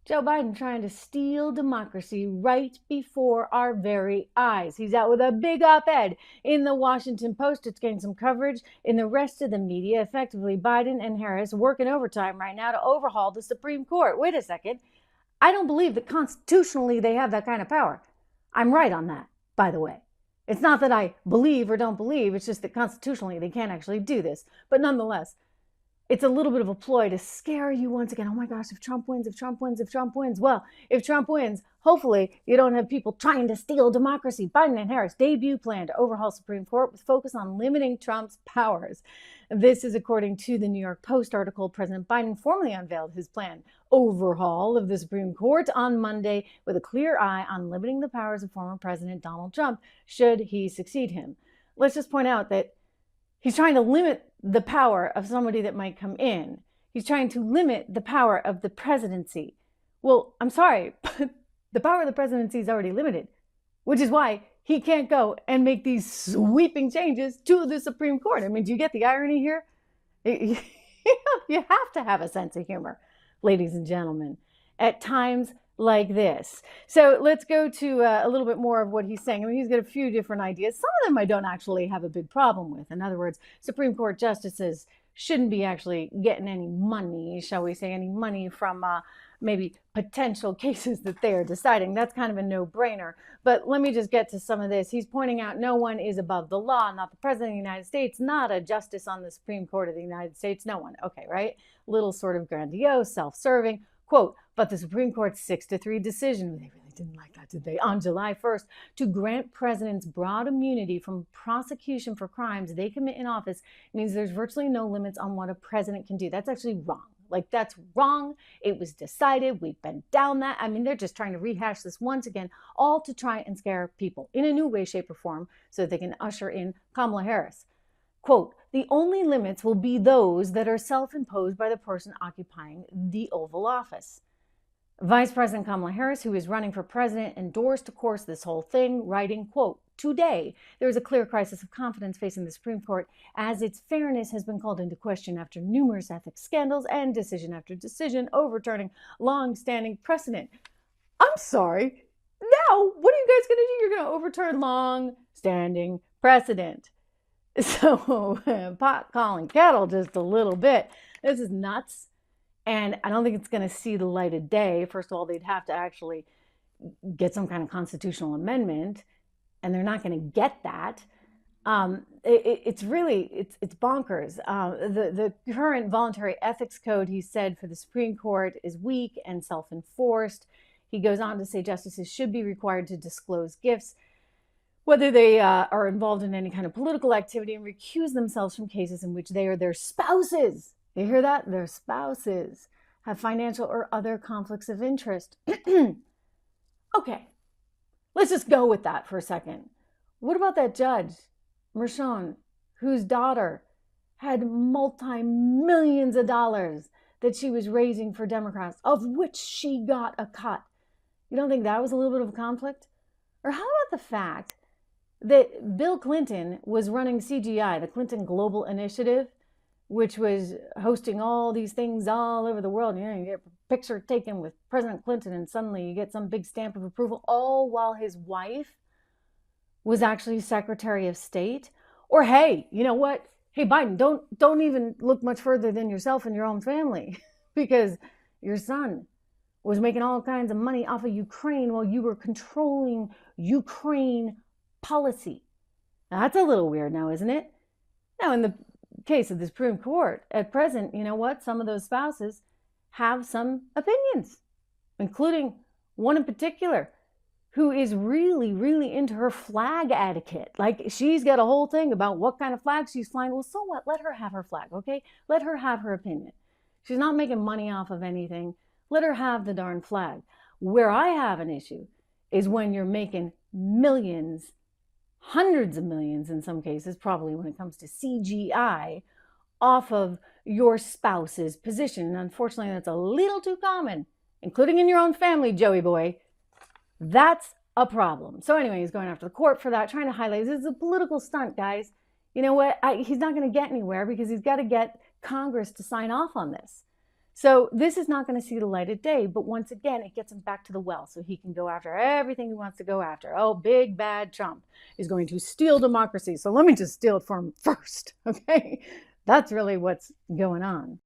Joe Biden trying to steal democracy right before our very eyes. He's out with a big op-ed in the Washington Post. It's getting some coverage in the rest of the media. Effectively, Biden and Harris working overtime right now to overhaul the Supreme Court. Wait a second. I don't believe that constitutionally they have that kind of power. I'm right on that, by the way. It's not that I believe or don't believe. It's just that constitutionally they can't actually do this. But nonetheless, it's a little bit of a ploy to scare you once again. Oh my gosh, if Trump wins, if Trump wins, if Trump wins. Well, if Trump wins, hopefully you don't have people trying to steal democracy. Biden and Harris debut plan to overhaul Supreme Court with focus on limiting Trump's powers. This is according to the New York Post article. President Biden formally unveiled his planned overhaul of the Supreme Court on Monday with a clear eye on limiting the powers of former President Donald Trump should he succeed him. Let's just point out that he's trying to limit the power of somebody that might come in. He's trying to limit the power of the presidency. Well, I'm sorry, but the power of the presidency is already limited, which is why he can't go and make these sweeping changes to the Supreme Court. I mean, do you get the irony here? You have to have a sense of humor, ladies and gentlemen, at times like this. So let's go to a little bit more of what he's saying. I mean, he's got a few different ideas. Some of them I don't actually have a big problem with. In other words, Supreme Court justices shouldn't be actually getting any money, shall we say, any money from maybe potential cases that they are deciding. That's kind of a no-brainer. But let me just get to some of this. He's pointing out no one is above the law, not the President of the United States, not a justice on the Supreme Court of the United States, no one. Okay, right? Little sort of grandiose, self-serving. Quote, but the Supreme Court's 6-3 decision, they really didn't like that, did they, on July 1st, to grant presidents broad immunity from prosecution for crimes they commit in office means there's virtually no limits on what a president can do. That's actually wrong. Like, that's wrong. It was decided. We've been down that. I mean, they're just trying to rehash this once again, all to try and scare people in a new way, shape, or form so that they can usher in Kamala Harris. Quote, the only limits will be those that are self-imposed by the person occupying the Oval Office. Vice President Kamala Harris, who is running for president, endorsed, of course, this whole thing, writing, quote, today, there is a clear crisis of confidence facing the Supreme Court as its fairness has been called into question after numerous ethics scandals and decision after decision overturning long-standing precedent. I'm sorry. Now, what are you guys going to do? You're going to overturn long-standing precedent. So pot calling kettle just a little bit. This is nuts. And I don't think it's going to see the light of day. First of all, they'd have to actually get some kind of constitutional amendment, and they're not going to get that. It's bonkers. The current voluntary ethics code, he said, for the Supreme Court is weak and self-enforced. He goes on to say justices should be required to disclose gifts, whether they are involved in any kind of political activity, and recuse themselves from cases in which they or their spouses, you hear that? Their spouses have financial or other conflicts of interest. Okay, let's just go with that for a second. What about that judge, Mershon, whose daughter had multi-millions of dollars that she was raising for Democrats, of which she got a cut? You don't think that was a little bit of a conflict? Or how about the fact that Bill Clinton was running CGI, the Clinton Global Initiative, which was hosting all these things all over the world. You know, you get a picture taken with President Clinton and suddenly you get some big stamp of approval, all while his wife was actually Secretary of State. Or, hey, you know what? Hey, Biden, don't even look much further than yourself and your own family because your son was making all kinds of money off of Ukraine while you were controlling Ukraine policy. Now, that's a little weird now, isn't it? Now, in the case of the Supreme Court, at present, you know what? Some of those spouses have some opinions, including one in particular who is really, really into her flag etiquette. Like, she's got a whole thing about what kind of flag she's flying. Well, so what? Let her have her flag, okay? Let her have her opinion. She's not making money off of anything. Let her have the darn flag. Where I have an issue is when you're making millions, hundreds of millions in some cases, probably when it comes to CGI, off of your spouse's position. And unfortunately, that's a little too common, including in your own family, Joey boy. That's a problem. So anyway, he's going after the court for that, trying to highlight this is a political stunt, guys. You know what? He's not going to get anywhere because he's got to get Congress to sign off on this. So this is not going to see the light of day, but once again, it gets him back to the well so he can go after everything he wants to go after. Oh, big bad Trump is going to steal democracy. So let me just steal it from him first, okay? That's really what's going on.